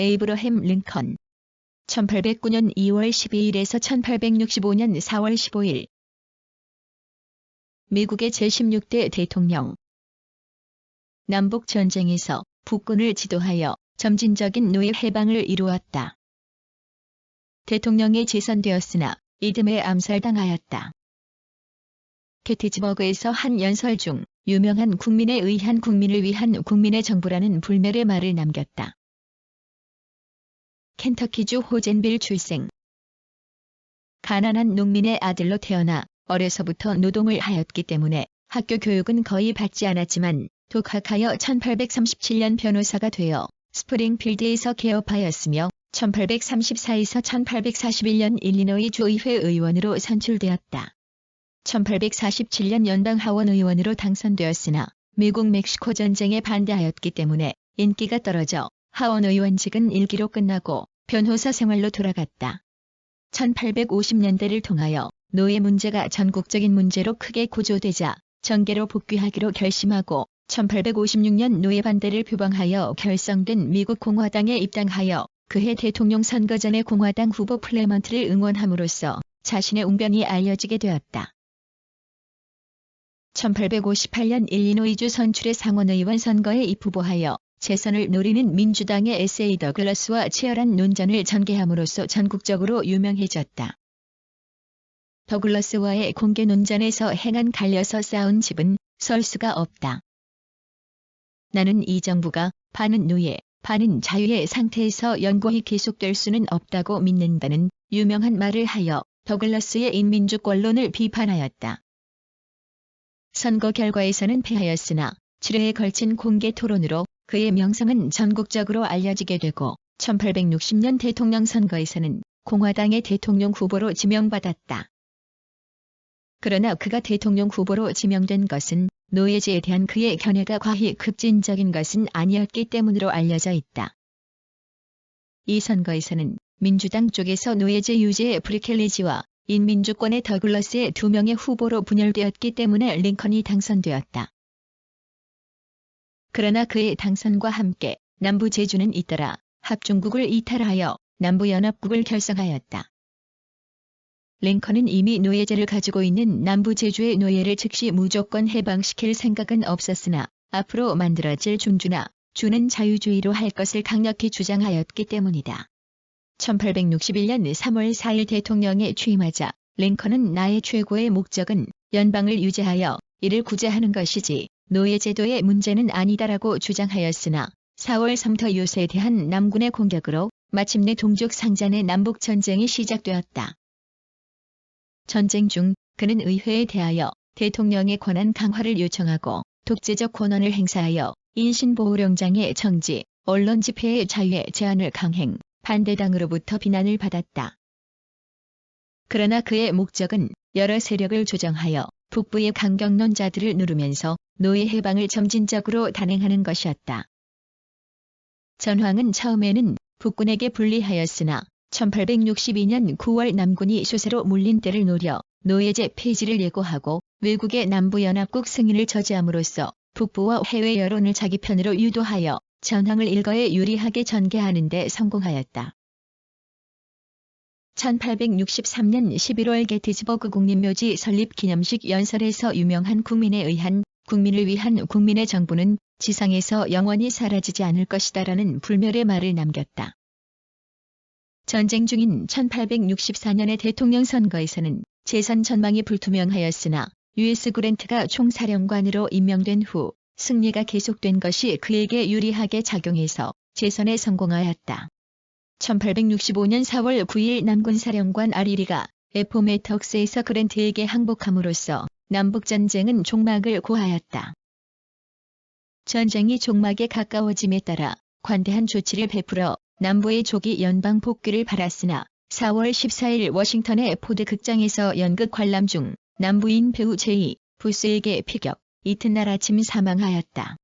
에이브러햄 링컨 1809년 2월 12일에서 1865년 4월 15일 미국의 제16대 대통령. 남북전쟁에서 북군을 지도하여 점진적인 노예 해방을 이루었다. 대통령에 재선되었으나 이듬해 암살당하였다. 게티즈버그에서 한 연설 중 유명한 국민에 의한 국민을 위한 국민의 정부라는 불멸의 말을 남겼다. 켄터키주 호젠빌 출생. 가난한 농민의 아들로 태어나 어려서부터 노동을 하였기 때문에 학교 교육은 거의 받지 않았지만 독학하여 1837년 변호사가 되어 스프링필드에서 개업하였으며 1834에서 1841년 일리노이 주의회 의원으로 선출되었다. 1847년 연방하원 의원으로 당선되었으나 미국 멕시코 전쟁에 반대하였기 때문에 인기가 떨어져 하원 의원직은 일기로 끝나고 변호사 생활로 돌아갔다. 1850년대를 통하여 노예 문제가 전국적인 문제로 크게 고조되자 정계로 복귀하기로 결심하고 1856년 노예 반대를 표방하여 결성된 미국 공화당에 입당하여 그해 대통령 선거 전에 공화당 후보 플레먼트를 응원함으로써 자신의 웅변이 알려지게 되었다. 1858년 일리노이주 선출의 상원의원 선거에 입후보하여 재선을 노리는 민주당의 S.A. 더글러스와 치열한 논전을 전개함으로써 전국적으로 유명해졌다. 더글러스와의 공개 논전에서 행한 갈려서 싸운 집은 설 수가 없다. 나는 이 정부가 반은 노예, 반은 자유의 상태에서 영원히 계속될 수는 없다고 믿는다는 유명한 말을 하여 더글러스의 인민주권론을 비판하였다. 선거 결과에서는 패하였으나 7회에 걸친 공개 토론으로 그의 명성은 전국적으로 알려지게 되고 1860년 대통령 선거에서는 공화당의 대통령 후보로 지명받았다. 그러나 그가 대통령 후보로 지명된 것은 노예제에 대한 그의 견해가 과히 급진적인 것은 아니었기 때문으로 알려져 있다. 이 선거에서는 민주당 쪽에서 노예제 유지의 브리켈리지와 인민주권의 더글러스의 두 명의 후보로 분열되었기 때문에 링컨이 당선되었다. 그러나 그의 당선과 함께 남부 제주는 잇따라 합중국을 이탈하여 남부연합국을 결성하였다. 링컨은 이미 노예제를 가지고 있는 남부 제주의 노예를 즉시 무조건 해방시킬 생각은 없었으나 앞으로 만들어질 중주나 주는 자유주의로 할 것을 강력히 주장하였기 때문이다. 1861년 3월 4일 대통령에 취임하자 링컨은 나의 최고의 목적은 연방을 유지하여 이를 구제하는 것이지 노예제도의 문제는 아니다라고 주장하였으나 4월 섬터 요새에 대한 남군의 공격으로 마침내 동족 상잔의 남북전쟁이 시작되었다. 전쟁 중 그는 의회에 대하여 대통령의 권한 강화를 요청하고 독재적 권한을 행사하여 인신보호령장의 정지, 언론 집회의 자유의 제한을 강행, 반대당으로부터 비난을 받았다. 그러나 그의 목적은 여러 세력을 조정하여 북부의 강경론자들을 누르면서 노예 해방을 점진적으로 단행하는 것이었다. 전황은 처음에는 북군에게 불리하였으나 1862년 9월 남군이 수세로 물린 때를 노려 노예제 폐지를 예고하고 외국의 남부연합국 승인을 저지함으로써 북부와 해외 여론을 자기 편으로 유도하여 전황을 일거에 유리하게 전개하는 데 성공하였다. 1863년 11월 게티즈버그 국립묘지 설립 기념식 연설에서 유명한 국민에 의한 국민을 위한 국민의 정부는 지상에서 영원히 사라지지 않을 것이다라는 불멸의 말을 남겼다. 전쟁 중인 1864년의 대통령 선거에서는 재선 전망이 불투명하였으나 U.S. 그랜트가 총사령관으로 임명된 후 승리가 계속된 것이 그에게 유리하게 작용해서 재선에 성공하였다. 1865년 4월 9일 남군 사령관 아리리가 애포메턱스에서 그랜트에게 항복함으로써 남북전쟁은 종막을 고하였다. 전쟁이 종막에 가까워짐에 따라 관대한 조치를 베풀어 남부의 조기 연방 복귀를 바랐으나 4월 14일 워싱턴의 포드 극장에서 연극 관람 중 남부인 배우 제이 부스에게 피격, 이튿날 아침 사망하였다.